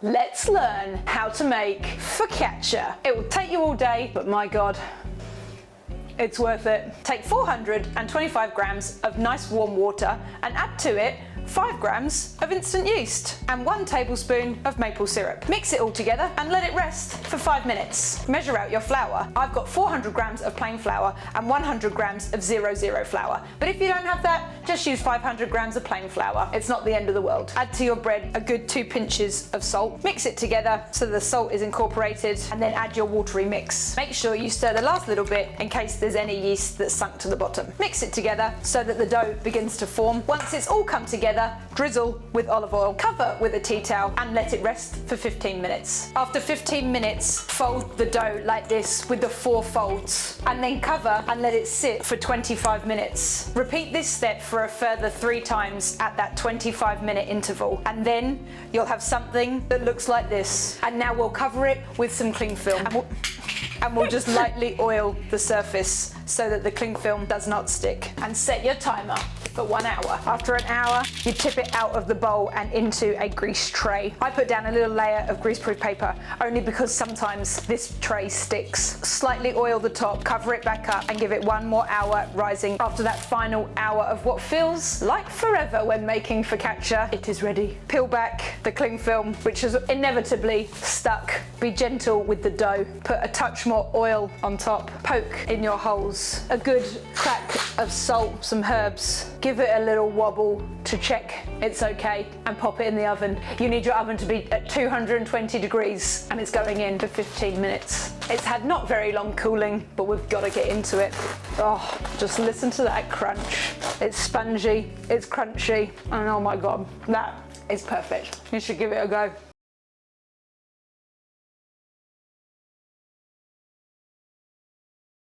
let's learn how to make focaccia. It will take you all day, but my God, it's worth it. Take 425 grams of nice warm water and add to it 5 grams of instant yeast and 1 tablespoon of maple syrup. Mix it all together and let it rest for 5 minutes. Measure out your flour. I've got 400 grams of plain flour and 100 grams of 00 flour. But if you don't have that, just use 500 grams of plain flour. It's not the end of the world. Add to your bread a good 2 pinches of salt. Mix it together so the salt is incorporated, and then add your watery mix. Make sure you stir the last little bit in case there's any yeast that's sunk to the bottom. Mix it together so that the dough begins to form. Once it's all come together, drizzle with olive oil, cover with a tea towel and let it rest for 15 minutes. After 15 minutes, fold the dough like this with the 4 folds and then cover and let it sit for 25 minutes. Repeat this step for a further 3 times at that 25-minute interval, and then you'll have something that looks like this. And now we'll cover it with some cling film and we'll just lightly oil the surface so that the cling film does not stick. And set your timer for 1 hour. After an hour, you tip it out of the bowl and into a grease tray. I put down a little layer of greaseproof paper only because sometimes this tray sticks. Slightly oil the top, cover it back up and give it 1 more hour rising. After that final hour of what feels like forever when making focaccia, it is ready. Peel back the cling film, which is inevitably stuck. Be gentle with the dough. Put a touch more oil on top. Poke in your holes. A good crack of salt, some herbs. Give it a little wobble to check it's okay and pop it in the oven. You need your oven to be at 220 degrees and it's going in for 15 minutes. It's had not very long cooling, but we've got to get into it. Oh, just listen to that crunch. It's spongy, it's crunchy, and oh my God, that is perfect. You should give it a go.